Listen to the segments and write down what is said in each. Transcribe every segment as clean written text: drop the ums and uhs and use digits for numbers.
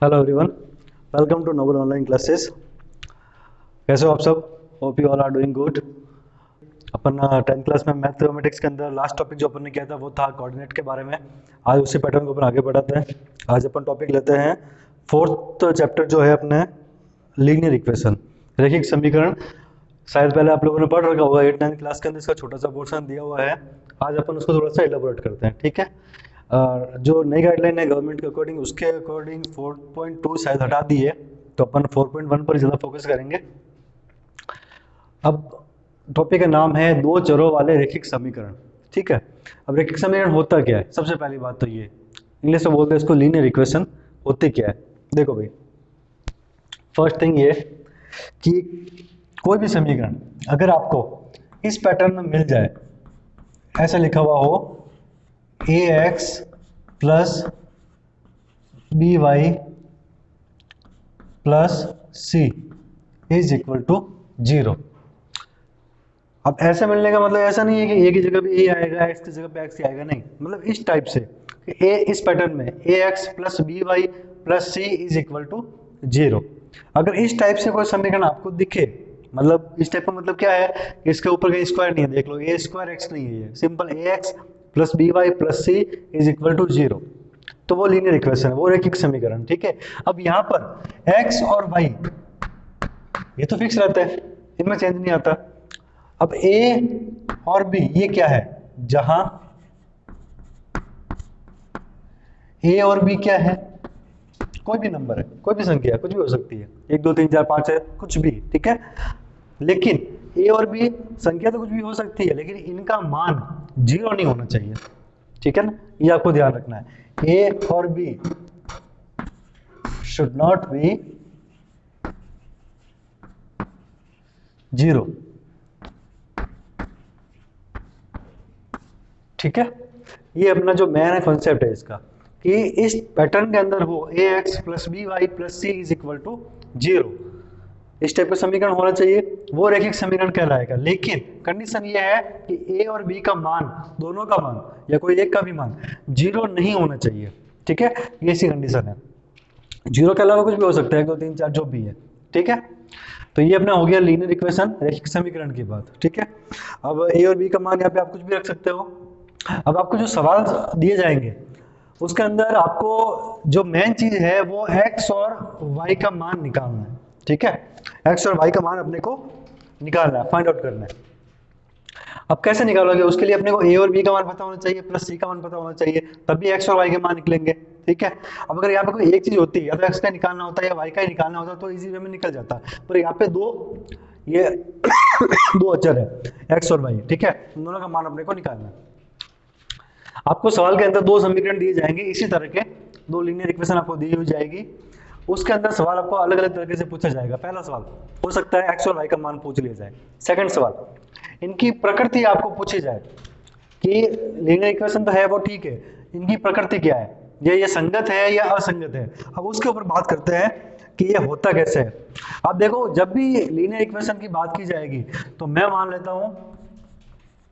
Hello everyone, welcome to noble online classes. कैसे हो आप सब? Hope you all are doing good. अपन 10th क्लास में मैथमेटिक्स के अंदर लास्ट टॉपिक जो अपन ने किया था वो था कोऑर्डिनेट के बारे में। आज उसी पैटर्न को अपन आगे बढ़ाते हैं। आज अपन टॉपिक लेते हैं फोर्थ चैप्टर जो है अपने लीनियर इक्वेशन, रैखिक समीकरण। शायद पहले आप लोगों ने पढ़ रखा होगा 8th 9th क्लास के अंदर, इसका छोटा सा पोर्शन दिया हुआ है। आज अपन उसको थोड़ा सा एलाबोरेट करते हैं, ठीक है। जो नई गाइडलाइन है गवर्नमेंट के अकॉर्डिंग, उसके अकॉर्डिंग 4.2 शायद हटा दी है, तो अपन 4.1 पर ज़्यादा फोकस करेंगे। अब टॉपिक का नाम है दो चरों वाले रैखिक समीकरण, ठीक है। अब रैखिक समीकरण होता क्या है? सबसे पहली बात तो ये, इंग्लिश में बोलते हैं इसको लीनियर इक्वेशन। होती क्या है? देखो भाई, फर्स्ट थिंग ये कि कोई भी समीकरण अगर आपको इस पैटर्न में मिल जाए, ऐसा लिखा हुआ हो a x plus B Y plus C is equal to 0। अब ऐसे मिलने का मतलब ऐसा नहीं है कि ए की जगह भी ए आएगा, एक्स की जगह पे एक्स ही आएगा, नहीं। मतलब इस टाइप से ए इस पैटर्न में a x plus B Y plus C is equal to 0। अगर इस टाइप से कोई समीकरण आपको दिखे, मतलब इस टाइप का मतलब क्या है कि इसके ऊपर कहीं स्क्वायर नहीं है, देख लो ए स्क्वायर एक्स नहीं है, ये simple A x plus B Y plus C is equal to 0, तो वो लीनियर इक्वेशन है, वो रैखिक समीकरण, ठीक है। अब यहाँ पर एक्स और वाई ये तो फिक्स रहता है, इनमें चेंज नहीं आता। अब ए और बी ये क्या है? जहां ए और बी क्या है? कोई भी नंबर है, कोई भी संख्या, कुछ भी हो सकती है, 1 2 3 4 5 है, कुछ भी, ठीक है। लेकिन ए और बी संख्या तो कुछ भी हो सकती है, लेकिन इनका मान 0 नहीं होना चाहिए, ठीक है ना। ये आपको ध्यान रखना है, ए और बी शुड नॉट बी 0, ठीक है। ये अपना जो मेन कॉन्सेप्ट है इसका, कि इस पैटर्न के अंदर हो a x plus B Y plus C is equal to 0, इस टाइप का समीकरण होना चाहिए, वो रैखिक समीकरण कहलाएगा। लेकिन कंडीशन ये है कि ए और बी का मान, दोनों का मान या कोई एक का भी मान 0 नहीं होना चाहिए, ठीक है। ये ऐसी कंडीशन है, 0 के अलावा कुछ भी हो सकता है, 1 2 3 4 जो भी है, ठीक है। तो ये अपना हो गया लीनियर इक्वेशन, रैखिक समीकरण की बात, ठीक है। अब ए और बी का मान यहाँ पे आप कुछ भी रख सकते हो। अब आपको जो सवाल दिए जाएंगे उसके अंदर आपको जो मेन चीज है वो एक्स और वाई का मान निकालना है, ठीक है। एक्स और वाई का मान अपने को निकालना है, फाइंड आउट करना है। अब कैसे निकालोगे? उसके लिए अपने को ए और बी का मान पता होना चाहिए, प्लस सी का मान पता होना चाहिए, तभी एक्स और वाई के मान निकलेंगे, ठीक है। अब अगर यहाँ पे कोई एक चीज होती है, या तो एक्स का निकालना होता है या वाई का ही निकालना होता है, तो इजी वे में निकल जाता है। पर यहाँ पे ये दो अचर है एक्स और वाई, ठीक है, दोनों का मान अपने को निकालना है। आपको सवाल के अंदर दो समीकरण दिए जाएंगे, इसी तरह के दो लीनियर इक्वेशन आपको दी हुई जाएगी। उसके अंदर सवाल आपको अलग अलग तरीके से पूछा जाएगा। पहला सवाल हो सकता है एक्स और वाई का मान पूछ लिया जाए। सेकंड सवाल, इनकी प्रकृति आपको पूछी जाए कि लीनियर इक्वेशन तो है वो ठीक है, इनकी प्रकृति क्या है, ये संगत है या असंगत है। अब उसके ऊपर बात करते हैं कि ये होता कैसे है। अब देखो, जब भी लीनियर इक्वेशन की बात की जाएगी तो मैं मान लेता हूं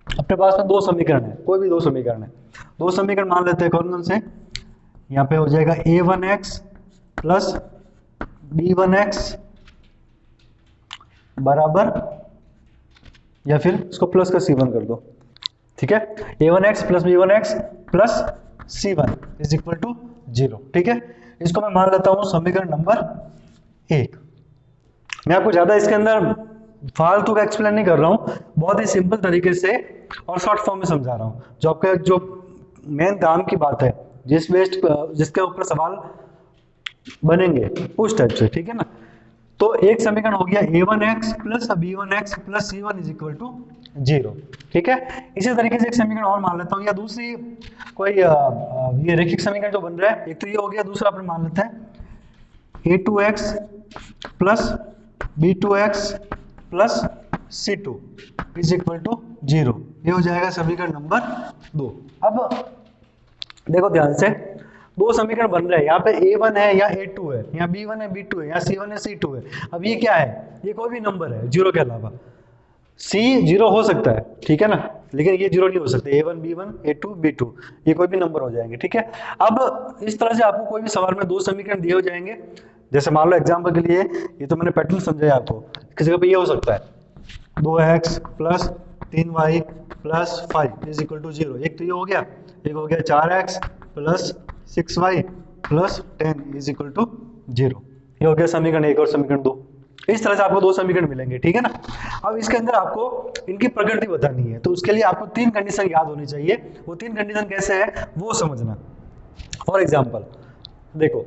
अपने पास में दो समीकरण है, कोई भी दो समीकरण है, दो समीकरण मान लेते हैं। कौन कौन से? यहाँ पे हो जाएगा a1x प्लस b1x बराबर, या फिर इसको प्लस का c1 कर दो, ठीक है। a1x plus b1x plus c1 is equal to 0, ठीक है। इसको मैं मान लेता हूं समीकरण नंबर 1। मैं आपको ज्यादा इसके अंदर फालतू का एक्सप्लेन नहीं कर रहा हूं, बहुत ही सिंपल तरीके से और शॉर्ट फॉर्म में समझा रहा हूं। जो आपका जो मेन काम की बात है, जिसके ऊपर सवाल बनेंगे उस टाइप से, ठीक है ना। तो एक समीकरण हो गया a1x plus b1x plus c1 is equal to 0, ठीक है। इसी तरीके से एक समीकरण और मान लेता हूं, या दूसरी कोई ये रैखिक समीकरण जो बन रहा है, एक तो ये हो गया, दूसरा अपन मान लेते हैं a2x plus b2x plus c2 is equal to 0। ये हो जाएगा समीकरण नंबर 2। अब देखो ध्यान से, दो समीकरण बन रहे हैं, यहाँ पे a1 है या a2 है, यहाँ b1 है b2 है, यहाँ c1 है c2 है। अब ये क्या है? ये कोई भी नंबर है 0 के अलावा, c 0 हो सकता है, ठीक है ना। लेकिन ये जीरो नहीं हो सकते, A1 B1 A2 B2 ये कोई भी नंबर हो जाएंगे, ठीक है। अब इस तरह से आपको कोई भी सवाल में दो समीकरण दिए हो जाएंगे, जैसे मान लो एग्जाम्पल के लिए ये तो मैंने पैटर्न समझाया आपको, किसी जगह पे ये हो सकता है 2x plus 3y plus 5 is equal to 0, एक तो ये हो गया, एक हो गया 4x plus 6y plus 10 is equal to 0, ये हो गया समीकरण 1 और समीकरण 2। इस तरह से आपको दो समीकरण मिलेंगे, ठीक है ना। अब इसके अंदर आपको इनकी प्रकृति बतानी है, तो उसके लिए आपको तीन कंडीशन याद होनी चाहिए। वो तीन कंडीशन कैसे है वो समझना। फॉर एग्जाम्पल देखो,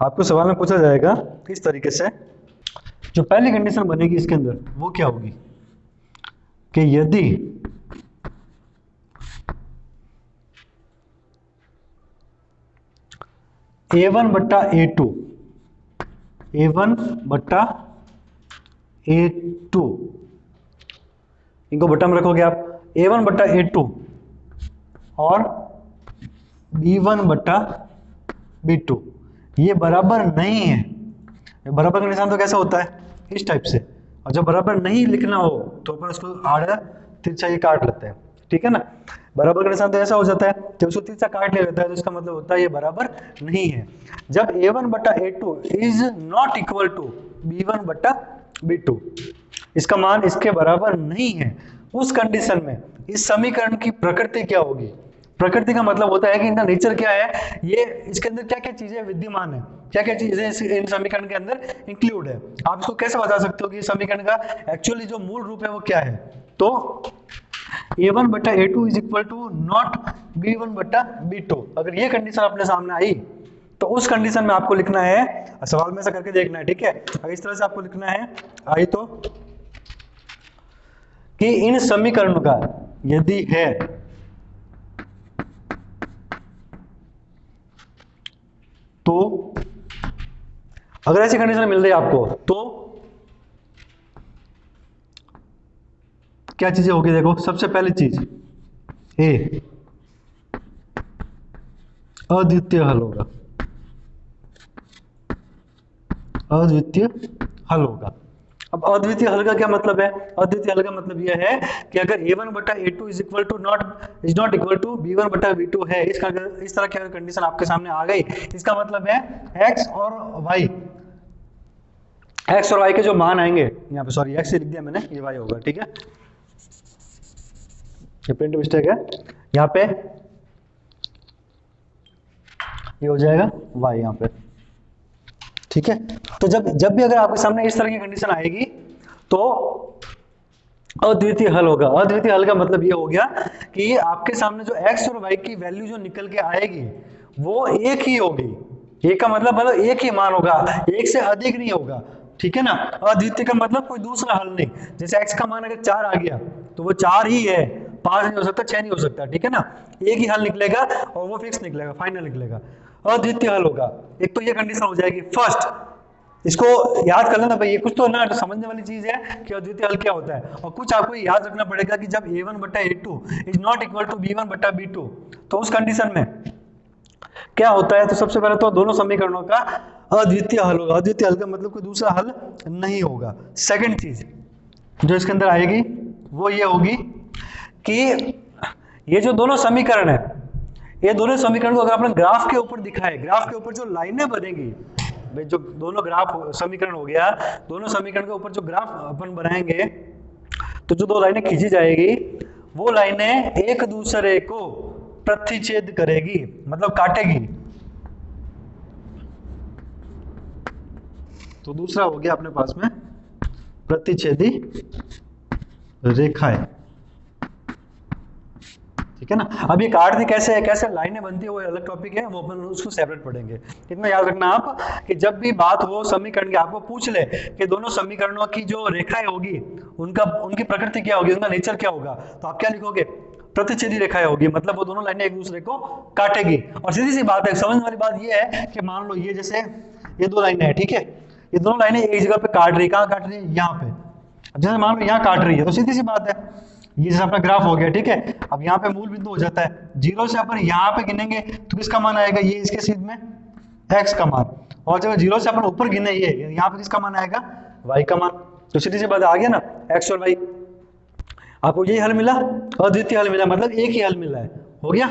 आपको सवाल में पूछा जाएगा इस तरीके से, जो पहली कंडीशन बनेगी इसके अंदर वो क्या होगी कि यदि A1 बट्टा A2 इनको बट्टा में रखोगे आप, A1 बट्टा A2 और B1 बट्टा B2 ये बराबर नहीं है। बराबर का निशान तो कैसा होता है, इस टाइप से, और जब बराबर नहीं लिखना हो तो अपन उसको आड़ा तिरछा ये काट लेते हैं, ठीक है ना। बराबर का निशान तो ऐसा हो जाता है, जब उसको तिरछा काट लिया जाता है तो इसका मतलब होता है ये बराबर नहीं है। जब A1 बट्टा A2 is not equal to B1 बट्टा B2, इसका मान इसके बराबर नहीं है, उस कंडीशन में इस समीकरण की प्रकृति क्या होगी। प्रकृति का मतलब होता है कि इनका नेचर क्या है, ये इसके अंदर क्या क्या चीजें विद्यमान है, क्या क्या चीजें इन समीकरण के अंदर इंक्लूड है। आप इसको कैसे बता सकते हो कि समीकरण का एक्चुअली जो मूल रूप है वो क्या है। तो A1 बट्टा A2 is equal to not B1 बट्टा B2, अगर ये कंडीशन अपने सामने आई तो उस कंडीशन में आपको लिखना है, सवाल में ऐसा करके देखना है, ठीक है। अगर इस तरह से आपको लिखना है आई तो कि इन समीकरणों का यदि है तो, अगर ऐसी कंडीशन मिल रही है आपको तो क्या चीजें होगी, देखो सबसे पहली चीज ए अद्वितीय हल होगा, अद्वितीय हल होगा। अब अद्वितीय हल का क्या मतलब है, अद्वितीय हल का मतलब यह है कि अगर A1 बटा A2 is equal to not equal to B1 बटा B2 है, इस तरह की कंडीशन आपके सामने आ गई, इसका मतलब है x और y के जो मान आएंगे, यहाँ पे सॉरी x से लिख दिया मैंने, ये y होगा, ठीक है, ये प्रिंट मिस्टेक है, यहाँ पे ये हो जाएगा y यहाँ पे, ठीक है। तो जब भी अगर आपके सामने इस तरह की कंडीशन आएगी तो अद्वितीय हल होगा। अद्वितीय हल का मतलब ये हो गया कि आपके सामने जो x और y की वैल्यू जो निकल के आएगी वो एक ही होगी। एक का मतलब एक ही मान होगा, एक से अधिक नहीं होगा, ठीक है ना। अद्वितीय का मतलब कोई दूसरा हल नहीं, जैसे x का मान अगर 4 आ गया तो वो 4 ही है, 5 नहीं हो सकता, 6 नहीं हो सकता, ठीक है ना। एक ही हल निकलेगा और वो फिक्स निकलेगा, फाइनल निकलेगा, अद्वितीय हल होगा। एक तो ये कंडीशन हो जाएगी फर्स्ट, इसको याद कर लेना भाई, ये कुछ तो ना समझने वाली चीज है कि अद्वितीय हल क्या होता है। और कुछ आपको याद रखना पड़ेगा कि जब A1 बट्टा A2 is not equal to B1 बट्टा B2 तो उस कंडीशन में क्या होता है। तो सबसे पहले तो दोनों समीकरणों का अद्वितीय हल होगा। अद्वितीय हल का मतलब कोई दूसरा हल नहीं होगा। सेकंड चीज जो इसके अंदर आएगी वो ये होगी कि ये जो दोनों समीकरण है, ये दोनों समीकरण को अगर आपने ग्राफ के ऊपर दिखाए, ग्राफ के ऊपर जो लाइनें बनेगी, जो दोनों ग्राफ समीकरण हो गया, दोनों समीकरण के ऊपर जो ग्राफ अपन बनाएंगे तो जो दो लाइनें खींची जाएगी वो लाइनें एक दूसरे को प्रतिच्छेद करेगी, मतलब काटेगी। तो दूसरा हो गया अपने पास में प्रतिच्छेदी रेखाएं, ठीक है ना। अब ये काटती कैसे है, कैसे लाइनें बनती है वो अलग टॉपिक है, वो अपन उसको सेपरेट पढ़ेंगे। इतना याद रखना आप कि जब भी बात हो समीकरण की, आपको पूछ ले कि दोनों समीकरणों की जो रेखाएं होगी उनकी प्रकृति क्या होगी, उनका नेचर क्या होगा, तो आप क्या लिखोगे, प्रतिच्छेदी रेखाएं होगी, मतलब वो दोनों लाइनें एक दूसरे को काटेगी। और सीधी सी बात है, समझने वाली बात ये है कि मान लो ये जैसे ये दो लाइनें हैं, ठीक है, ये दोनों लाइनें एक जगह पे काट रही, कहाँ काट रही है, यहाँ पे। अब जैसे मान लो यहाँ काट रही है तो सीधी सी बात है, ये जैसे अपना ग्राफ हो गया, ठीक है। अब यहाँ पे मूल बिंदु हो जाता है, 0 से अपन यहाँ पे गिनेंगे तो किसका मान आएगा, ये इसके सीध में x का मान, और जब 0 से अपन ऊपर गिने ये यहाँ पे किसका मान आएगा, y का मान। तो सीधी सी बात आ गया ना, x और y। आपको यही हल मिला, अद्वितीय हल मिला, मतलब एक ही हल मिला है, हो गया।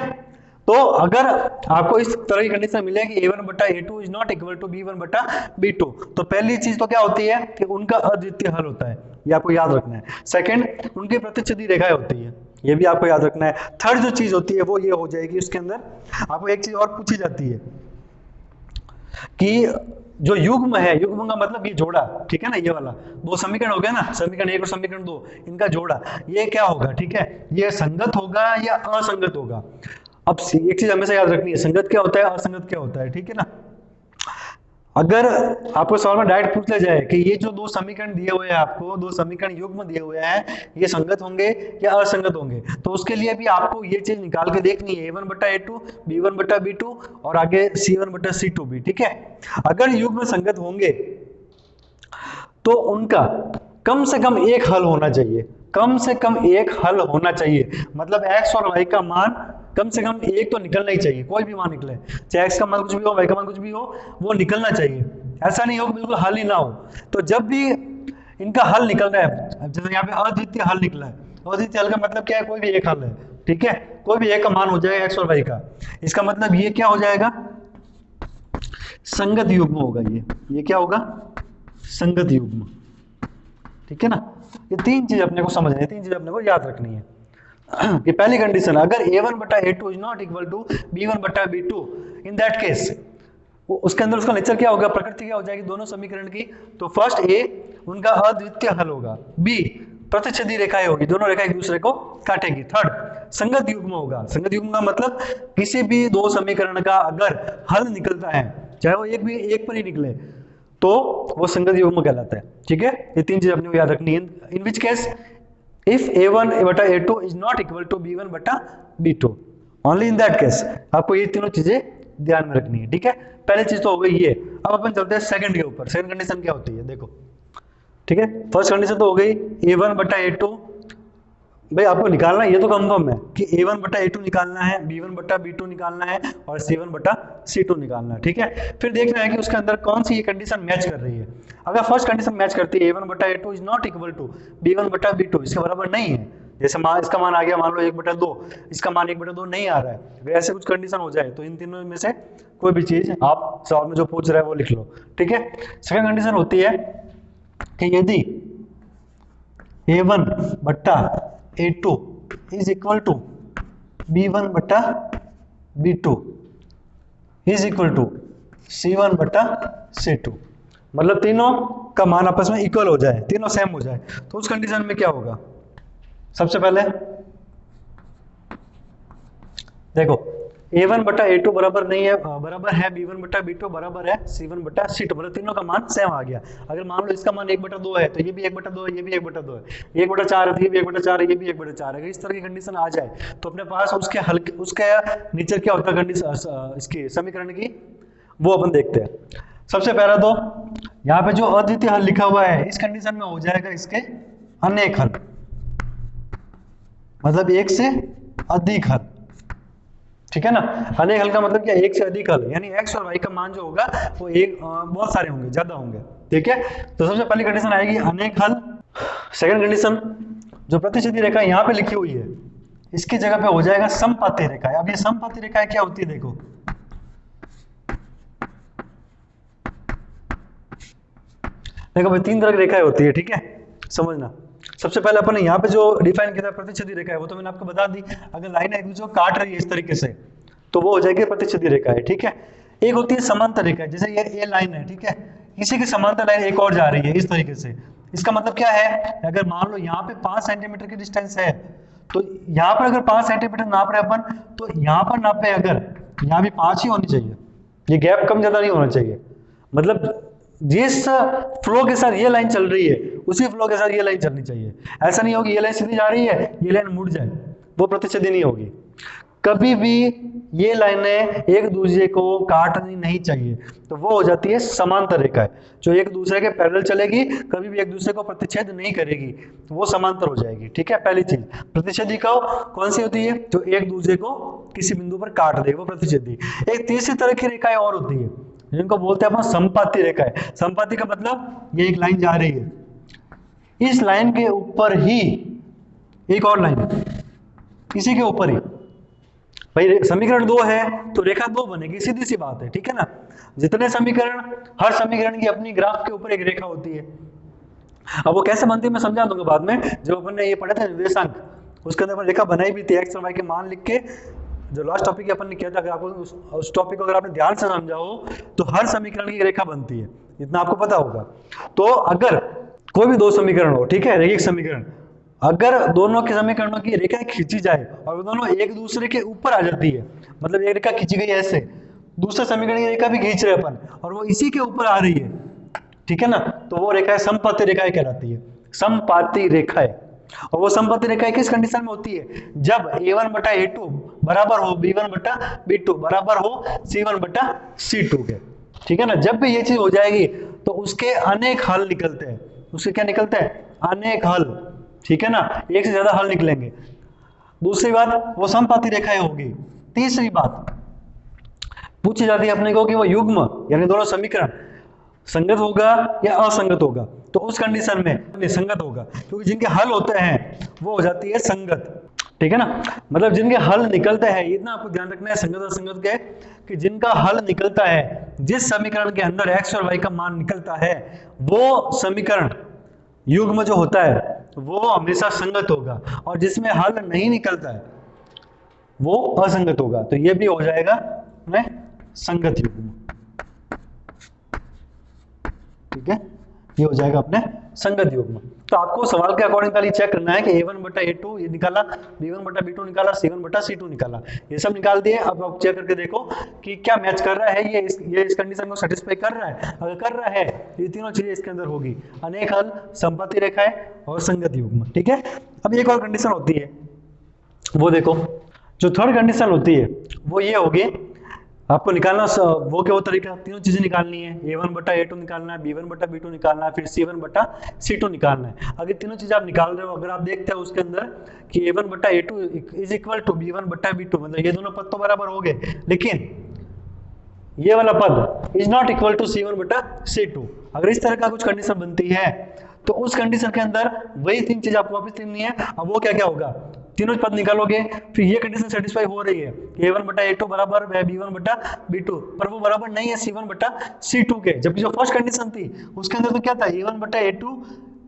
तो अगर आपको इस तरह की कंडीशन मिले कि a1 बटा a2 is not equal to b1 बटा b2, तो पहली चीज तो क्या होती है कि उनका अद्वितीय हल होता है, ये आपको याद रखना है। सेकंड, उनकी प्रतिच्छेदी रेखाएं होती है, ये भी आपको याद रखना है। थर्ड जो चीज होती है वो ये हो जाएगी, उसके अंदर आपको एक चीज और पूछी जाती है कि जो युग्म है, युग्म का मतलब ये जोड़ा, ठीक है ना, ये वाला दो समीकरण हो गया ना, समीकरण 1 और समीकरण 2, इनका जोड़ा, ये क्या होगा, ठीक है, ये संगत होगा या असंगत होगा। अब एक चीज हमेशा याद रखनी है, संगत क्या होता है, असंगत क्या होता है, ठीक है ना। अगर आपको सवाल में डायरेक्ट पूछ लिया जाए कि ये जो दो समीकरण दिए हुए हैं, आपको दो समीकरण युग्म दिए हुए हैं, ये संगत होंगे या असंगत होंगे, तो उसके लिए भी आपको ये चीज निकाल के देखनी है, a1 बटा a2, b1 बटा b2 और आगे c1 बटा c2 भी, ठीक है। अगर युग्म संगत होंगे तो उनका कम से कम एक हल होना चाहिए, कम से कम एक हल होना चाहिए, मतलब x और y का मान कम से कम एक तो निकलना ही चाहिए, कोई भी मान निकले, चाहे x का मान कुछ भी हो, y का मान कुछ भी हो, वो निकलना चाहिए। ऐसा नहीं हो कि बिल्कुल हल ही ना हो। तो जब भी इनका हल निकल रहा है, जैसे यहाँ पे अद्वितीय हल निकला है, अद्वितीय हल का मतलब क्या है, कोई भी एक हल है, ठीक है, कोई भी एक का मान हो जाएगा x और y का, इसका मतलब ये क्या हो जाएगा, संगत युग्म होगा, ये क्या होगा, संगत युग्म, ठीक है ना। ये तीन चीज अपने को समझनी है, तीन चीज अपने को याद रखनी है। कि पहली कंडीशन, अगर a1 बटा a2 is not equal to b1 बटा b2, इन दैट केस उसके अंदर उसका नेचर क्या होगा, प्रकृति क्या हो जाएगी दोनों समीकरण की। तो फर्स्ट ए उनका अद्वितीय हल होगा, बी प्रतिच्छेदी रेखाएं होगी, दोनों रेखाएं एक दूसरे को काटेगी, थर्ड संगत युग्म होगा। संगत युग्म का मतलब किसी भी दो समीकरण का अगर हल निकलता है, चाहे वो एक पर ही निकले, तो वो संगत युग्म कहलाता है, ठीक है। ये तीन चीज अपने को याद रखनी है। इन विच केस इफ a1 बटा a2 is not equal to b1 बटा b2, only in that case आपको ये तीनों चीजें ध्यान में रखनी है, ठीक है। पहली चीज तो हो गई ये। अब अपन चलते हैं सेकंड के ऊपर। सेकंड कंडीशन क्या होती है, देखो, ठीक है। फर्स्ट कंडीशन तो हो गई a1 बटा a2, भाई आपको निकालना है, ये तो कंफर्म है कि a1 बटा a2 निकालना है, b1 बटा b2 निकालना है और c1 बटा c2 निकालना है, ठीक है। फिर देखना है कि उसके अंदर कौन सी ये कंडीशन मैच कर रही है। अगर फर्स्ट कंडीशन मैच करती है, a1 बटा a2 is not equal to b1 बटा b2, इसके बराबर नहीं है, जैसे इसका मान आ गया मान लो 1 बटा 2, इसका मान 1 बटा 2 नहीं आ रहा है, अगर ऐसे कुछ कंडीशन हो जाए तो इन तीनों में से कोई भी चीज आप सवाल में जो पूछ रहा है वो लिख लो, ठीक है। सेकंड कंडीशन होती है कि यदि a1 बटा a2 is equal to b1 बटा b2 is equal to c1 बटा c2, मतलब तीनों का मान आपस में इक्वल हो जाए, तीनों सेम हो जाए, तो उस कंडीशन में क्या होगा। सबसे पहले देखो a1 बटा a2 बराबर नहीं है, बराबर है b1 बटा b2 बराबर है c1 बटा c2, मतलब तीनों का मान सेम आ गया। अगर मान लो इसका मान 1 बटा 2 है तो ये भी 1 बटा 2 है, ये भी 1 बटा 2 है, 1 बटा 4 है तो ये भी 1 बटा 4 है, ये भी 1 बटा 4 है। इस तरह की कंडीशन आ जाए तो अपने पास उसके हल, उसके नेचर क्या होता है कंडीशन इसकी समीकरण की, वो अपन देखते हैं। सबसे पहला तो यहाँ पे जो अद्वितीय हल लिखा हुआ है, इस कंडीशन में हो जाएगा इसके अनेक हल, मतलब एक से अधिक हल, ठीक है ना। अनेक हल का मतलब क्या, एक से अधिक हल, यानी x और y का मान जो होगा वो एक बहुत सारे होंगे, ज्यादा होंगे, ठीक है। तो सबसे पहली कंडीशन आएगी अनेक हल। सेकंड कंडीशन, जो प्रतिच्छेदी रेखा यहाँ पे लिखी हुई है इसकी जगह पे हो जाएगा समपाती रेखा। अब ये समपाती रेखा क्या होती है, देखो देखो भाई, तीन तरह की रेखाएं होती है, ठीक है, समझना। सबसे पहले अपन ने यहाँ पे जो डिफाइन किया था प्रतिच्छेदी रेखा है, वो तो मैंने आपको बता दी। अगर लाइन एक दूसरे को काट रही है इस तरीके से तो वो हो जाएगी प्रतिच्छेदी रेखा है, ठीक है। एक होती है समांतर रेखा, जैसे ये लाइन है, ठीक है, इसी की समांतर लाइन एक और जा रही है इस तरीके से। इसका मतलब क्या है, अगर मान लो यहाँ पे 5 सेंटीमीटर की डिस्टेंस है तो यहाँ पर अगर 5 सेंटीमीटर नाप रहे अपन, तो यहाँ पर नापे अगर, यहाँ भी 5 ही होनी चाहिए, ये गैप कम ज्यादा नहीं होना चाहिए। मतलब जिस फ्लो के साथ ये लाइन चल रही है उसी फ्लो के साथ ये लाइन चलनी चाहिए। ऐसा नहीं होगी ये लाइन सीधी जा रही है ये लाइन मुड़ जाए, वो प्रतिच्छेदी नहीं होगी। कभी भी ये लाइनें एक दूसरे को काटनी नहीं चाहिए, तो वो हो जाती है समांतर रेखा, जो एक दूसरे के पैरेलल चलेगी, कभी भी एक दूसरे को प्रतिच्छेद नहीं करेगी, तो वो समांतर हो जाएगी, ठीक है। पहली चीज प्रतिच्छेदी कौन सी होती है, जो एक दूसरे को किसी बिंदु पर काट दे, वो प्रतिच्छेदी। एक तीसरी तरह की रेखाएं और होती है जिनको बोलते हैं अपन संपाती रेखा है। संपाती का मतलब ये एक लाइन जा रही है, इस लाइन के ऊपर ही एक और लाइन इसी के ऊपर ही, भाई समीकरण 2 है तो रेखा 2 बनेगी, सीधी सी बात है, ठीक है ना। जितने समीकरण, हर समीकरण की अपनी ग्राफ के ऊपर एक रेखा होती है। अब वो कैसे बनती है मैं समझा दूंगा बाद में, जब अपन ने ये पढ़ा था निर्देशांक, उसके अंदर अपन रेखा बनाई भी थी, एक्स और वाई के मान लिख के, जो लास्ट टॉपिक अपन ने किया था, अगर आपको उस टॉपिक को अगर आपने ध्यान से समझा हो तो हर समीकरण की रेखा बनती है, इतना आपको पता होगा। तो अगर कोई भी दो समीकरण हो, ठीक है, रैखिक समीकरण, अगर दोनों के समीकरणों की रेखा खींची जाए और वो दोनों एक दूसरे के ऊपर आ जाती है, मतलब एक रेखा खींची गई है ऐसे, दूसरे समीकरण की रेखा भी खींच रहे अपन और वो इसी के ऊपर आ रही है, ठीक है ना, तो वो रेखाएं समपाती रेखाएं कहलाती है, समपाती रेखाएं। और वो समपाती रेखाएं किस कंडीशन में होती है, जब a1 बटा a2 बराबर हो b1 बटा b2 बराबर हो c1 बटा c2 के, ठीक है ना। जब भी ये चीज हो जाएगी तो उसके अनेक हल निकलते हैं, उसके क्या निकलते हैं, अनेक हल, ठीक है ना, एक से ज्यादा हल निकलेंगे। दूसरी बात वो समपाती रेखाएं होगी। तीसरी बात पूछी जाती है अपने को कि वो युग्म यानी दोनों समीकरण संगत होगा या असंगत होगा, तो उस कंडीशन में संगत होगा, क्योंकि जिनके हल होते हैं वो हो जाती है संगत, ठीक है ना। मतलब जिनके हल निकलते हैं, इतना आपको ध्यान रखना है संगत और असंगत के, कि जिनका हल निकलता है, जिस समीकरण के अंदर x और y का मान निकलता है, वो समीकरण युग्म जो होता है वो हमेशा संगत होगा, और जिसमें हल नहीं निकलता है वो असंगत होगा। तो ये भी हो जाएगा में संगत युग्म, ठीक है, ये हो जाएगा अपने संगत युग्म। तो आपको सवाल के अकॉर्डिंग खाली चेक करना है कि a1 बटा a2 ये निकाला, b1 बटा b2 निकाला, c1 बटा c2 निकाला, ये सब निकाल दिए। अब आप चेक करके देखो कि क्या मैच कर रहा है, ये इस कंडीशन को सेटिस्फाई कर रहा है। अगर कर रहा है ये तीनों चीजें इसके अंदर होगी, अनेक हल, समपाती रेखाएं और संगत युग्म, ठीक है। अब एक और कंडीशन होती है, वो देखो, जो थर्ड कंडीशन होती है वो ये होगी, आपको निकालना वो क्या वो तरीका, तीनों चीजें निकालनी है, a1 बटा a2 निकालना है, b1 बटा b2 निकालना है, फिर c1 बटा c2 निकालना है। अगर तीनों चीजें आप निकाल रहे हो, अगर आप देखते हो उसके अंदर कि a1 बटा a2 is equal to b1 बटा b2, मतलब ये दोनों पद तो बराबर हो गए, लेकिन ये वाला पद is not equal to c1 बटा c2। अगर इस तरह का कुछ कंडीशन बनती है तो उस कंडीशन के अंदर वही तीन चीज आपको वापस लिखनी है। अब वो क्या क्या होगा, तीनों पद निकालोगे, फिर ये कंडीशन सेटिस्फाई हो रही है a1 बटा a2 बराबर है b1 बटा b2, पर वो बराबर नहीं है c1 बटा c2 के, जबकि जो फर्स्ट कंडीशन थी उसके अंदर तो क्या था, a1 बटा a2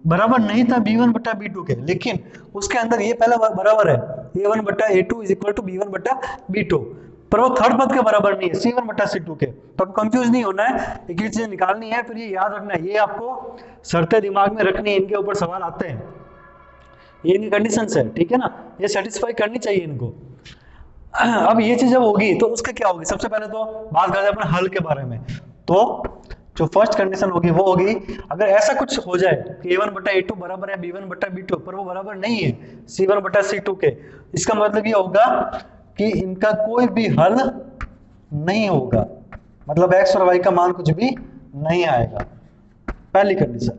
बराबर नहीं था b1 बटा b2 के, लेकिन उसके अंदर ये पहला बराबर है a1 बटा a2 is equal to b1 बटा b2, पर वो थर्ड पद के बराबर नहीं है c1 बटा c2 के। तो आपको कंफ्यूज नहीं होना है, एक ही चीज निकालनी है, फिर ये याद रखना है, ये आपको शर्तें दिमाग में रखनी है, इनके ऊपर सवाल आते हैं, ये इनकी कंडीशंस है, ठीक है ना, ये सेटिस्फाई करनी चाहिए इनको। अब ये चीज जब होगी तो उसका क्या होगी, सबसे पहले तो बात करते हैं अपने हल के बारे में। तो जो फर्स्ट कंडीशन होगी वो होगी, अगर ऐसा कुछ हो जाए कि a1 बटा a2 बराबर है b1 बटा b2, पर वो बराबर नहीं है c1 बटा c2 के, इसका मतलब ये होगा कि इनका कोई भी हल नहीं होगा, मतलब x और y का मान कुछ भी नहीं आएगा, पहली कंडीशन,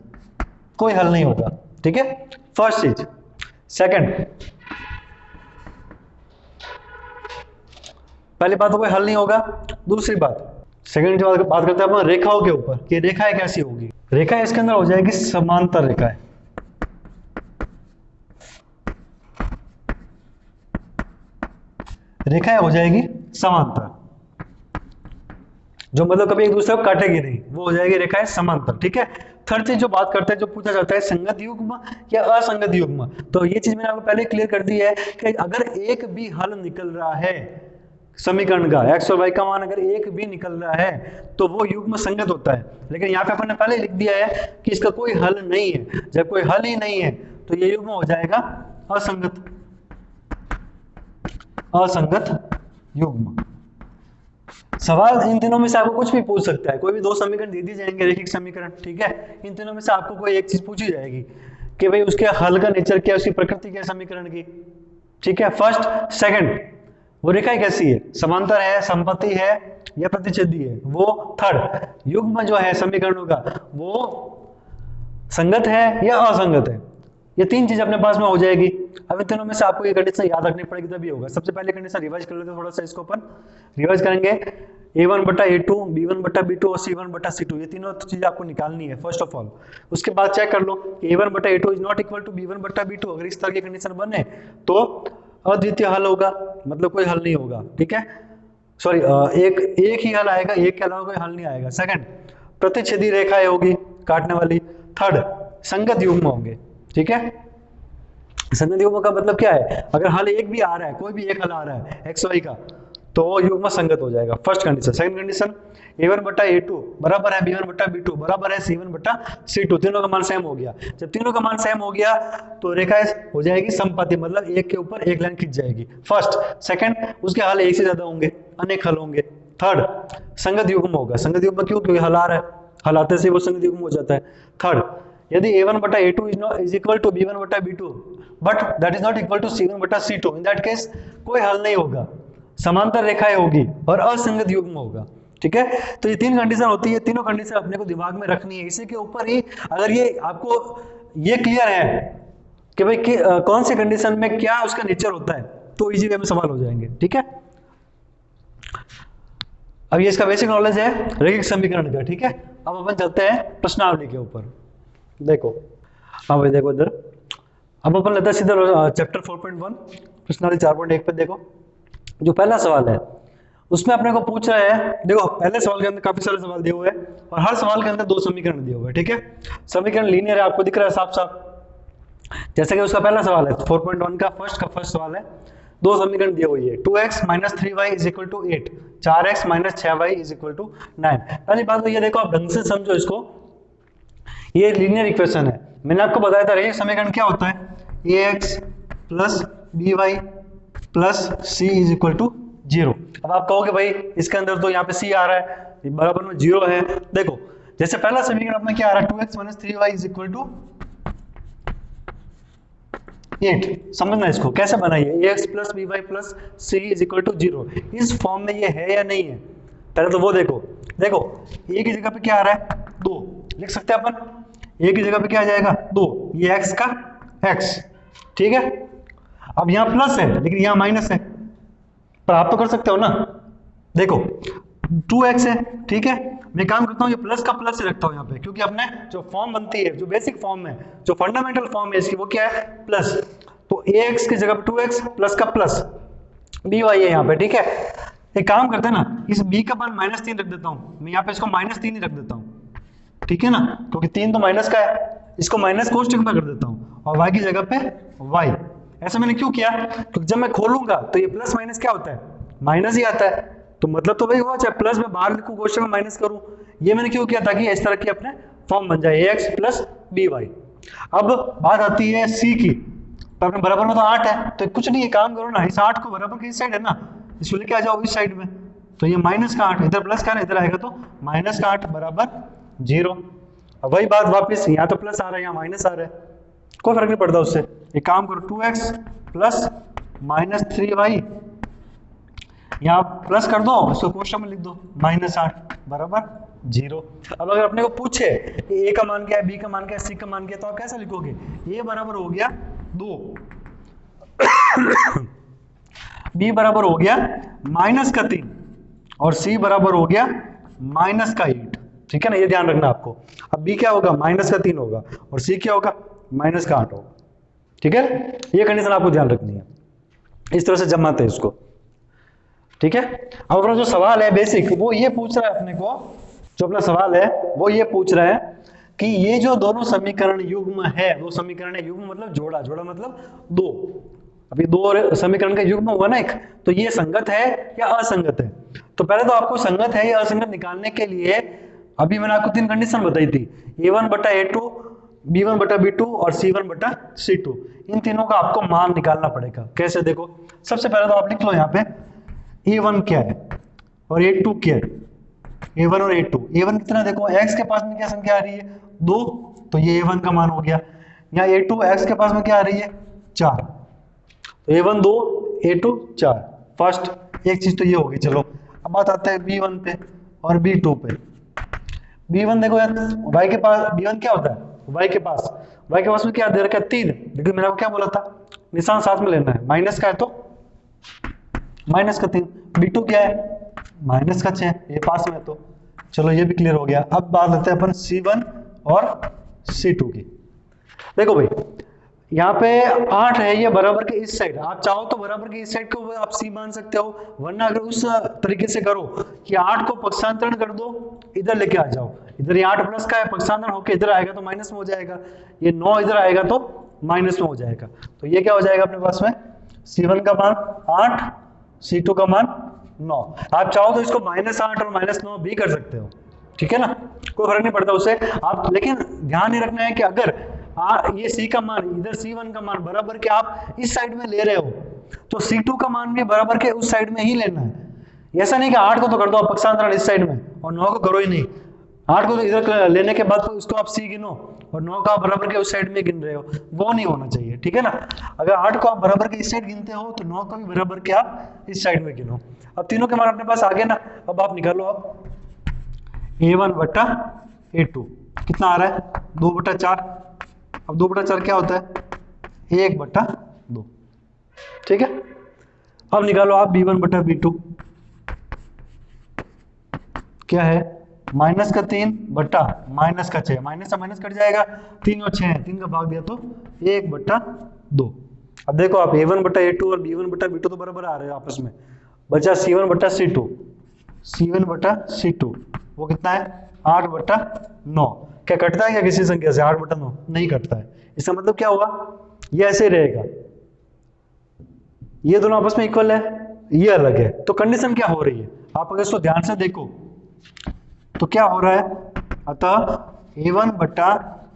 कोई हल नहीं होगा, ठीक है, फर्स्ट चीज। सेकंड, पहली बात तो कोई हल नहीं होगा। दूसरी बात, सेकंड जो बात करते हैं अपन रेखाओं के ऊपर कि रेखाएं कैसी होगी, रेखा इसके अंदर हो जाएगी समांतर रेखाएं, रेखाएं हो जाएगी समांतर, जो मतलब कभी एक दूसरे को काटेगी नहीं, वो हो जाएगी रेखाएं समांतर, ठीक है। थर्ड चीज जो बात करते हैं, जो पूछा जाता है संगत युग्म या असंगत युग्म, तो ये चीज मैंने आपको पहले क्लियर कर दी है कि अगर एक भी हल निकल रहा है समीकरण का, x और y का मान अगर एक भी निकल रहा है तो वो युग्म संगत होता है, लेकिन यहाँ पे अपन ने पहले लिख दिया है कि इसका कोई हल नहीं है। जब कोई हल ही नहीं है तो ये युग्म हो जाएगा असंगत, असंगत युग्म। सवाल इन तीनों में से आपको कुछ भी पूछ सकता है, कोई भी दो समीकरण दे दिए जाएंगे, रैखिक समीकरण, ठीक है, इन तीनों में से आपको कोई एक चीज पूछी जाएगी कि भाई उसके हल का नेचर क्या है, उसकी प्रकृति क्या है समीकरण की, ठीक है। फर्स्ट, सेकंड, वो रेखाएं कैसी है, समांतर है, समपति है या प्रतिच्छेदी है, वो थर्ड, युग्म जो है समीकरणों का वो संगत है या असंगत है, ये तीन चीज अपने पास में हो जाएगी। अब इन तीनों में से आपको ये कंडीशन याद रखनी पड़ेगी तभी होगा। सबसे पहले कंडीशन रिवाइज कर लेते हैं, थोड़ा सा इसको अपन रिवाइज करेंगे। a1/a2, b1/b2 और c1/c2, ये तीनों चीजें आपको निकालनी है फर्स्ट ऑफ ऑल। उसके बाद चेक कर लो a1/a2 is not equal to b1/b2। अगर इस तरह की कंडीशन बने तो अद्वितीय हल होगा, मतलब कोई हल नहीं होगा, ठीक है। सॉरी, एक ही हल आएगा, एक के अलावा कोई हल नहीं आएगा। सेकंड, प्रतिच्छेदी रेखाएं होगी काटने वाली। थर्ड, संगत युग्म होंगे, ठीक है। संगत युग्म का मतलब क्या है, अगर हल एक भी आ रहा है, कोई भी एक हल आ रहा है एक्स वाई का, तो वो युग्म संगत हो जाएगा, first condition. Second condition, a1/a2 बराबर है b1/b2 बराबर है c1/c2, तीनों का मान सेम हो गया। जब तीनों का मान सेम हो गया तो रेखा हो जाएगी समपाती, मतलब एक के ऊपर एक लाइन खींच जाएगी, फर्स्ट। सेकंड, उसके हल एक से ज्यादा होंगे, अनेक हल होंगे। थर्ड, संगत युग्म होगा। संगत युग्म क्यों, क्योंकि हल आ रहा है, हल आते से वो संगत युग्म हो जाता है। थर्ड, यदि a1/a2 is equal to b1/b2 but that is not equal to c1/c2, in that case कोई हल नहीं होगा, समांतर रेखाएं होगी और असंगत युग्म होगा, ठीक है। तो ये तीन कंडीशन होती है, तीनों कंडीशन अपने को दिमाग में रखनी है। इसी के ऊपर ही अगर ये आपको ये क्लियर है कि भाई कौन से कंडीशन में क्या उसका नेचर होता है, तो इजी वे में सवाल हो जाएंगे, ठीक है। अब ये इसका बेसिक नॉलेज है रैखिक समीकरण का, ठीक है। अब अपन चलते हैं प्रश्नावली के ऊपर। देखो, हाँ भाई देखो इधर, अब अपन लेते हैं सीधा चैप्टर 4.1 प्रश्नावली 4.1 पे। देखो जो पहला सवाल है उसमें अपने को पूछ रहा है, देखो पहले सवाल के अंदर काफी सारे सवाल दिए हुए हैं और हर सवाल के अंदर दो समीकरण दिए हुए हैं, ठीक है। समीकरण लीनियर है, आपको दिख रहा है साफ साफ। जैसे कि उसका पहला सवाल है 4.1 का फर्स्ट सवाल है, दो समीकरण दिए हुए हैं, 2x - 3y = 8, 4x - 6y = 9। पहली बात तो ये देखो, आप ढंग से समझो इसको, ये लीनियर इक्वेशन है। मैंने आपको बताया था रैखिक समीकरण क्या होता है, ax + by + c = 0। अब आप कहोगे भाई इसके अंदर तो यहाँ पे c आ रहा है, बराबर में 0 है। देखो जैसे पहला समीकरण अपना क्या आ रहा है, 2x - 3y = 8। समझना इसको कैसे बनाइए, ax + by + c = 0, इस फॉर्म में ये है या नहीं है, पहले तो वो देखो। देखो a की जगह पे क्या आ रहा है, 2 लिख सकते हैं अपन, a की जगह पे क्या आ जाएगा 2, ये x का x, ठीक है। अब यहाँ प्लस है लेकिन यहाँ माइनस है, पर आप तो कर सकते हो ना। देखो 2x है, ठीक है, मैं काम करता हूँ ये प्लस का प्लस ही रखता हूँ यहाँ पे, क्योंकि अपने जो फॉर्म बनती है, जो बेसिक फॉर्म है, जो फंडामेंटल फॉर्म है इसकी, वो क्या है प्लस। तो ax की जगह पे 2x प्लस का प्लस by है यहाँ पे, ठीक है। एक काम करते हैं ना, इस b का मान -3 रख देता हूँ मैं, यहाँ पे इसको -3 ही रख देता हूँ, ठीक है ना, क्योंकि 3 तो माइनस का है, इसको माइनस कोष्टक में कर देता हूँ और y की जगह पे y। ऐसा मैंने क्यों किया, क्योंकि जब मैं खोलूंगा तो ये प्लस माइनस क्या होता है, माइनस ही आता है। तो मतलब तो भाई हुआ, चाहे प्लस में बाहर लिखूं कोष्टक में माइनस करूं, ये मैंने क्यों किया, ताकि इस तरह की अपने फॉर्म बन जाए ax + by। अब बात आती है c की, तो अपने बराबर में तो 8 है, तो कुछ नहीं, काम करो ना, इस 8 को बराबर की साइड है ना, इसको लेके आ जाओ इस साइड में, तो ये -8 इधर प्लस का इधर आएगा, तो -8 = 0। अब वही बात वापस, यहाँ तो प्लस आ रहा है, यहाँ माइनस आ रहा है, कोई फर्क नहीं पड़ता उससे। एक काम करो, 2x + -3y, यहाँ प्लस कर दो, इसको कोष्टक में लिख दो, -8 = 0। अब अगर अपने को पूछे a का मान क्या है, b का मान क्या है, c का मान क्या है, तो आप कैसे लिखोगे, a बराबर हो गया 2 b बराबर हो गया -3 और c बराबर हो गया -8, ठीक है ना, ये ध्यान रखना आपको। अब b क्या होगा, -3 होगा और c क्या होगा, -8 होगा, ठीक है। ये कंडीशन आपको ध्यान रखनी है, इस तरह से जमाते हैं इसको, ठीक है। अब अपना जो सवाल है बेसिक, वो ये पूछ रहा है अपने को, जो अपना सवाल है वो ये पूछ रहा है कि ये जो दोनों समीकरण युग्म है, दो समीकरण है, युग्म मतलब जोड़ा, जोड़ा मतलब 2। अभी 2 समीकरण का युग्म हुआ ना एक, तो ये संगत है या असंगत है। तो पहले तो आपको संगत है या असंगत निकालने के लिए अभी मैंने आपको 3 कंडीशन बताई थी, a1/a2, b1/b2 और c1/c2। इन तीनों का आपको मान निकालना पड़ेगा। कैसे, देखो सबसे पहले तो आप लिख लो यहाँ पे a1 क्या है और a2 क्या है, a1 और a2। a1 कितना, देखो x के पास में क्या संख्या आ रही है 2, तो ये a1 का मान हो गया। यहाँ a2 x के पास में क्या आ रही है 4, तो a1 2, a2 4। फर्स्ट एक चीज तो ये होगी। चलो अब बात आते हैं b1 पे और b2 पे। b1 देखो यार, y के पास b1 क्या होता है, y के पास में क्या दे रखा है 3, लेकिन मैंने आपको क्या बोला था निशान साथ में लेना है, माइनस का है तो माइनस का 3, b2 क्या है माइनस का 6, ये पास में है तो चलो ये भी क्लियर हो गया। अब बात लेते हैं अपन C1 और C2 की। देखो भाई यहाँ पे 8 है, ये बराबर के इस साइड, आप चाहो तो बराबर के इस साइड को आप C मान सकते हो, वरना अगर उस तरीके से करो कि 8 को पक्षांतरण कर दो, इधर लेके आ जाओ, इधर ये 8 प्लस का है, पक्षांतरण होके इधर आएगा तो माइनस में हो जाएगा, ये 9 इधर आएगा तो माइनस में हो जाएगा, तो ये क्या हो जाएगा अपने पास में C1 का मान 8, C2 का मान 9। आप चाहो तो इसको -8 और -9 भी कर सकते हो, ठीक है ना, कोई फर्क नहीं पड़ता उससे आप, लेकिन ध्यान नहीं रखना है कि अगर ये C का मान इधर C1 का मान बराबर के आप इस साइड में ले रहे हो तो C2 का मान भी बराबर के उस साइड में ही लेना है। ऐसा नहीं कि 8 को तो कर दो आप पक्षांतरण इस साइड में और 9 को करो ही नहीं, 8 को तो इधर लेने के बाद तो उसको आप C गिनो और 9 का बराबर के उस साइड में गिन रहे हो, वो नहीं होना चाहिए, ठीक है ना। अगर 8 को आप बराबर के इस साइड गिनते हो तो 9 का भी बराबर के आप इस साइड में गिनो। अब तीनों के मान अपने पास आ गए ना, अब आप निकालो अब A1 बटा A2 कितना आ रहा है 2/4, अब 2/4 क्या होता है 1/2, ठीक है। अब निकालो आप B1 बटा B2 क्या है माइनस का 3 बटा माइनस का 6, माइनस से माइनस कट जाएगा, 3 और 6 है, 3 का भाग दिया तो 1/2। अब देखो आप A1 बटा A2 और B1 बटा B2 तो बराबर आ रहे हैं आपस में, बचा C1 बटा C2, C1 बटा C2 वो कितना है 8/9। क्या कटता है क्या किसी संख्या से 8/9? नहीं कटता है। इसका मतलब क्या हुआ, ये ऐसे रहेगा, ये दोनों आपस में इक्वल है, ये अलग है, तो कंडीशन क्या हो रही है आप अगर इसको ध्यान से देखो तो क्या हो रहा है, अतः A1 बटा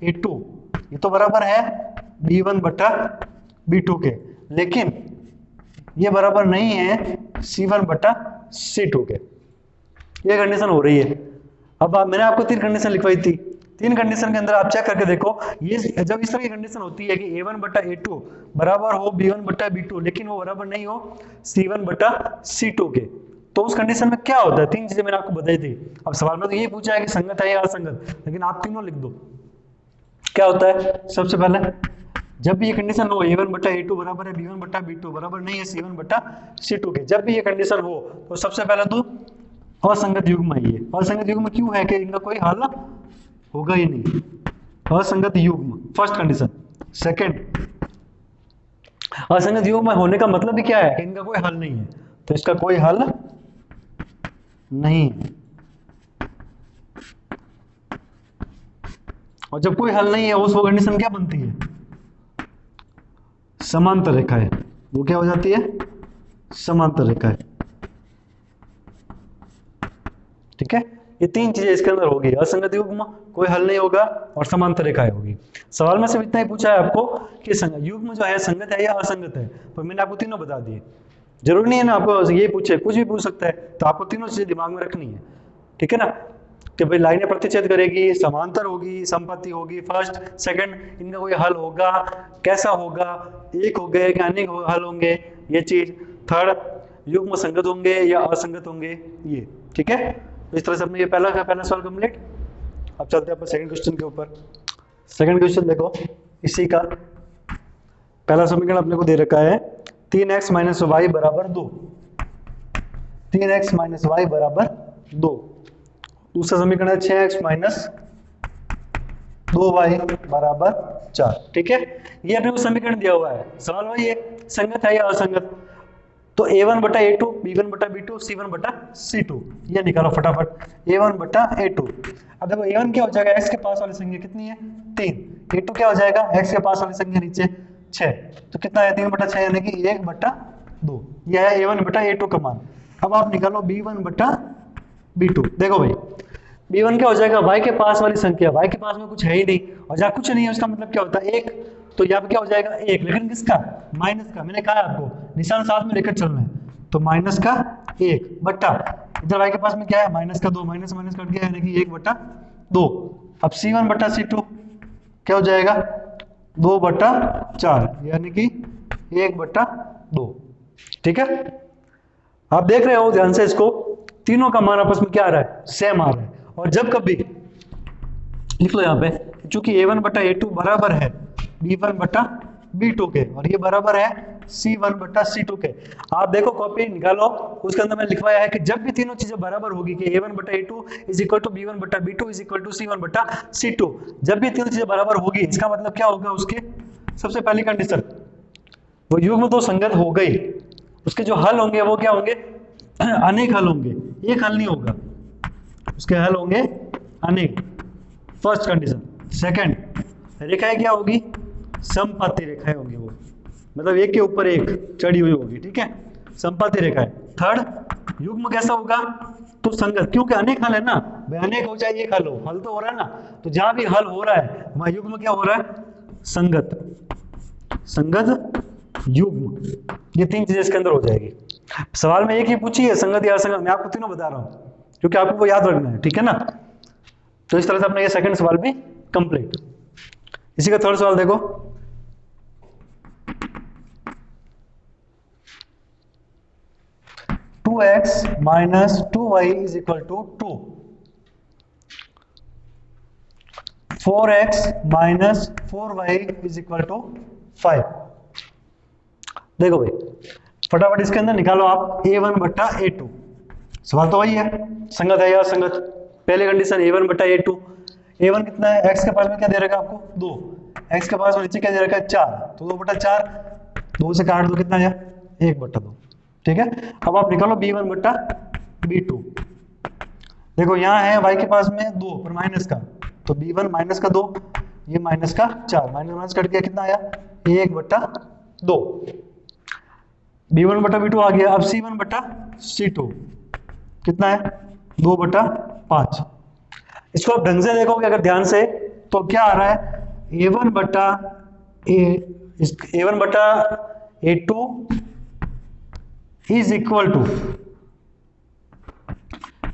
A2 ये तो बराबर है B1 बटा B2 के, लेकिन ये बराबर नहीं है C1 बटा C2 के, ये कंडीशन हो रही है। अब मैंने आपको 3 कंडीशन लिखवाई थी, 3 कंडीशन के अंदर आप चेक करके देखो, ये जब इस तरह की कंडीशन होती है कि A1 बटा A2 बराबर हो B1 बटा B2 लेकिन वो बराबर नहीं हो C1 बटा C2 के, तो उस कंडीशन में क्या होता है, 3 चीजें मैंने आपको बताई थी। अब सवाल में तो ये पूछा है कि संगत है या असंगत, लेकिन आप तीनों लिख दो। क्या होता है, सबसे पहले जब भी ये कंडीशन हो A1 बटा A2 बराबर है B1 बटा B2 बराबर नहीं है C1 बटा C2 के, जब भी ये कंडीशन हो तो सबसे पहले तो असंगत युग्म है। ये असंगत युग्म क्यों है कि इनका कोई हल होगा ही नहीं, असंगत युग्म फर्स्ट कंडीशन। सेकंड, असंगत युग्म होने का मतलब भी क्या है कि इनका कोई हल नहीं है, तो इसका कोई हल नहीं, और जब कोई हल नहीं है उस वो कंडीशन क्या बनती है, समांतर रेखा है, वो क्या हो जाती है समांतर रेखा है, ठीक है। ये 3 चीजें इसके अंदर होगी, असंगत युग्म, कोई हल नहीं होगा और समांतर रेखाएं होगी। सवाल में सिर्फ इतना ही पूछा है आपको कि युग्म जो है संगत है या असंगत है, तो मैंने आपको तीनों बता दिए, जरूरी नहीं है ना आपको ये पूछे, कुछ भी पूछ सकता है, तो आपको तीनों चीजें दिमाग में रखनी है, ठीक है ना, कि भाई लाइनें प्रतिच्छेद करेगी, समांतर होगी, संपत्ति होगी, फर्स्ट सेकंड, इनका कोई हल होगा, कैसा होगा, एक हो गए कि अनेक हल होंगे, ये चीज, थर्ड युग्म संगत होंगे या असंगत होंगे, ये ठीक है। तो इस तरह से हमने ये पहला सवाल कंप्लीट। अब चलते हैं अपन सेकंड क्वेश्चन के ऊपर। सेकंड क्वेश्चन देखो, इसी का पहला समीकरण अपने को दे रखा है 3x माइनस वाई बराबर 2, 3x माइनस वाई बराबर 2। दूसरा समीकरण है 6x माइनस 2y बराबर 4, ठीक है। ये अपने को समीकरण दिया हुआ है, सवाल वही है संगत है या असंगत, तो A1 बटा A2, B1 बटा B2, C1 बटा C2, ये निकालो फटाफट, A1 बटा A2। अब देखो A1 क्या हो जाएगा, x के पास वाली संख्या कितनी है 3, A2 क्या हो जाएगा x के पास वाली संख्या नीचे 6, तो कितना है 3 बटा 6 यानी कि 1 बटा 2, यह है A1 बटा A2 का मान। अब आप निकालो B1 बटा B2, देखो भाई B1 क्या हो जाएगा y के पास वाली संख्या, y के पास में कुछ है ही नहीं, और जहाँ कुछ नहीं है उसका मतलब क्या होता है 1, तो यहाँ पे क्या हो जाएगा 1, लेकिन किसका माइनस का, मैंने कहा आपको निशान साथ में लेकर चलना है, तो माइनस का 1 बटा इधर y के पास में क्या है माइनस का 2, माइनस माइनस कट गया यानी कि 1 बटा 2। अब C1 बटा C2 क्या हो जाएगा 2 बटा 4 यानी कि 1 बटा 2, ठीक है। आप देख रहे हो ध्यान से, इसको तीनों का मान आपस में क्या आ रहा है सेम आ रहा है, और जब कभी लिख लो यहाँ पे, चूंकि a1 बटा a2 बराबर है b1 बटा b2 के, और ये बराबर है c1 बटा c2 के। आप देखो कॉपी निकालो, उसके अंदर मैंने लिखवाया है कि जब भी तीनों चीजें बराबर होगी कि a1 बटा a2 is equal to b1 बटा b2 is equal to c1 बटा c2, जब भी तीनों चीजें बराबर होगी इसका मतलब क्या होगा, उसके सबसे पहली कंडीशन वो युग्म तो संगत हो गई, उसके जो हल होंगे वो क्या होंगे, अनेक हल होंगे, एक हल नहीं होगा, उसके हल होंगे अनेक, फर्स्ट कंडीशन। सेकंड, रेखाएं क्या होगी, समपाती रेखाएं होंगी, वो मतलब एक के ऊपर एक चढ़ी हुई होगी, ठीक है, समपाती रेखाएं। थर्ड, युग्म कैसा होगा, तो संगत, क्योंकि अनेक हल है ना भाई, अनेक हो चाहे एक हल हो, हल तो हो रहा है ना, तो जहां भी हल हो रहा है वहां युग्म क्या हो रहा है, संगत, संगत युग्म, ये तीन चीजें इसके अंदर हो जाएगी। सवाल में एक ही पूछी है, संगत या असंगत, मैं आपको तीनों बता रहा हूं क्योंकि आपको वो याद रखना है, ठीक है ना। तो इस तरह से अपना ये सेकंड सवाल भी कंप्लीट। इसी का थर्ड सवाल देखो, two X minus 2y is equal to 2, 4x minus 4y is equal to 5। देखो भाई फटाफट इसके अंदर निकालो आप a1 बट्टा a2, सवाल तो वही है, संगत है या असंगत। पहले कंडीशन a1 बट्टा a2, a1 कितना है, x के पास में क्या दे रखा है आपको 2, x के पास में नीचे क्या दे रखा है 4, तो 2 बट्टा 4, 2 से काट दो कितना आया 1 बट्टा 2, ठीक है। अब आप निकालो b1 बट्टा b2, देखो यहाँ है y के पास में 2 पर माइनस का, तो b1 माइनस का 2, ये माइनस का 4, माइनस माइनस कट गया कितना आया 1 बट्टा 2, b1 बटा b2 आ गया। अब c1 बटा c2 कितना है 2 बटा 5। इसको आप ढंग से देखोगे अगर ध्यान से, तो क्या आ रहा है a1 बटा a1 बटा a2 is equal to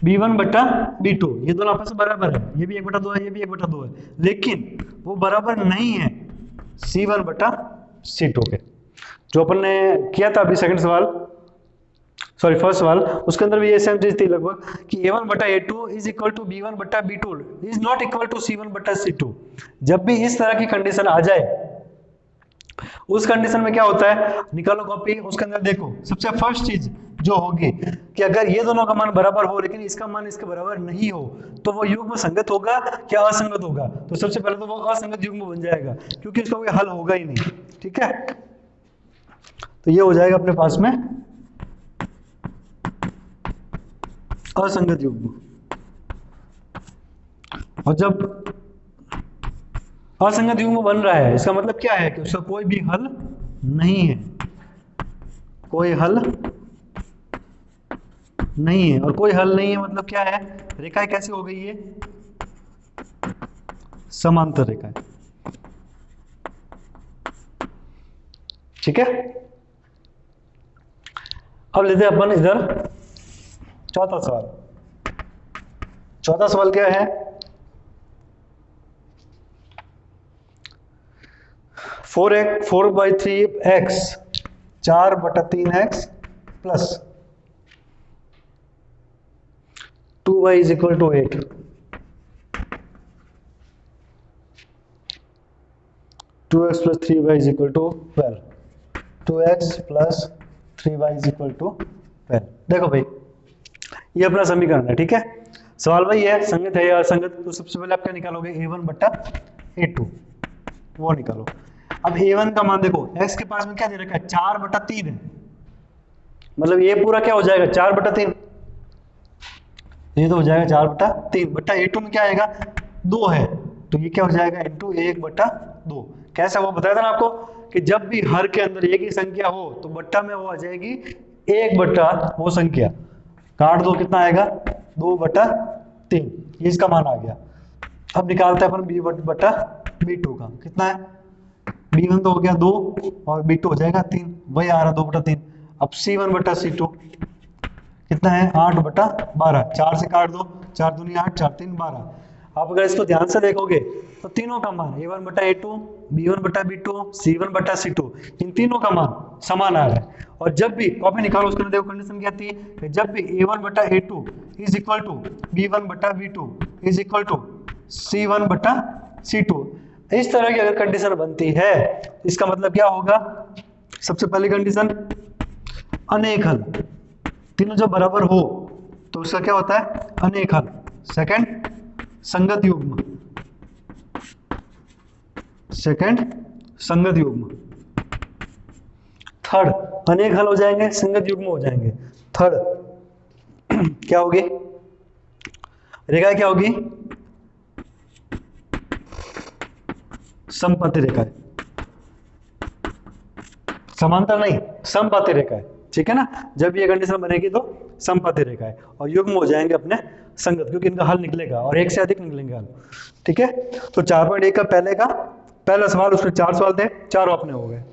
b1 बटा b2, ये दोनों आपस में बराबर है, ये भी 1 बटा 2 है, ये भी 1 बटा 2 है, लेकिन वो बराबर नहीं है c1 बटा c2 के। जो अपन ने किया था अभी सेकंड सवाल, सॉरी फर्स्ट सवाल, उसके अंदर भी ये सेम चीज थी लगभग कि a1 बटा a2 is equal to b1 बटा b2 is not equal to c1 बटा c2। जब भी इस तरह की कंडीशन आ जाए, उस कंडीशन में क्या होता है, निकालो कॉपी, उसके अंदर देखो सबसे फर्स्ट चीज जो होगी कि अगर ये दोनों का मान बराबर हो लेकिन इसका मान इसके बराबर नहीं हो, तो वो युग्म संगत होगा क्या असंगत होगा, तो सबसे पहले तो वो असंगत युग्म बन जाएगा क्योंकि इसका कोई हल होगा ही नहीं, ठीक है। तो ये हो जाएगा अपने पास में असंगत युग्म। और जब असंगत युग्म बन रहा है इसका मतलब क्या है कि उसका कोई भी हल नहीं है, कोई हल नहीं है, और कोई हल नहीं है मतलब क्या है, रेखाएं कैसी हो गई है, समांतर रेखाएं, ठीक है। अब लेते हैं अपन इधर चौथा सवाल। चौथा सवाल क्या है, 4/3x 4/3x plus 2y is equal to 8। 2x plus 3y is equal to 12। 2x plus 3y is equal to 12। देखो भाई ये अपना समीकरण है, ठीक है। सवाल वही है, संगत है या असंगत, तो सबसे पहले आप क्या निकालोगे a1 बटा a2, वो निकालो। अब a1 का मान देखो, x के पास में क्या दे रखा है 4/3 है, मतलब ये पूरा क्या हो जाएगा 4/3, ये तो हो जाएगा 4/3 बटा a2 में क्या आएगा 2 है, तो ये क्या हो जाएगा इंटू 1/2। कैसा वो बताया था ना आपको कि जब भी हर के अंदर एक ही संख्या हो तो बट्टा में वो आ जाएगी 1 बट्टा वो संख्या, काट दो कितना आएगा 2/3, ये इसका मान आ गया। अब निकालते हैं अपन b1 बटा b2 का, कितना है b1 तो हो गया 2 और b2 हो जाएगा 3, वही आ रहा 2/3। अब c1 बटा c2 कितना है 8/12, 4 से काट दो, 4 दूनी 8, 4 3 12। आप अगर इसको ध्यान से देखोगे तो तीनों का मान a1 बटा a2, b1 बटा b2, c1 बटा c2, इन तीनों का मान समान आ रहा है। और जब भी कॉपी निकालो उसके अंदर देखो कंडीशन क्या थी कि जब भी a1 बटा a2 is equal to b1 बटा b2 is equal to C1 बटा C2। इस तरह की अगर कंडीशन बनती है, इसका मतलब क्या होगा? सबसे पहली कंडीशन अनेक हल, तीनों जब बराबर हो तो उसका क्या होता है? अनेक हल। सेकंड संगत युग्म, सेकंड संगत युग्म। थर्ड अनेक हल हो जाएंगे, संगत युग्म हो जाएंगे। थर्ड क्या होगी? रेखा क्या होगी? समपाती रेखा है, समांतर नहीं, समपाती रेखा है, ठीक है ना? जब ये कंडीशन बनेगी तो समपाती रेखा है, और युग्म हो जाएंगे अपने संगत, क्योंकि इनका हल निकलेगा और एक से अधिक निकलेंगे हल, ठीक है? तो 4.1 का पहले का पहला सवाल, उसमें 4 सवाल थे, चारों अपने हो गए।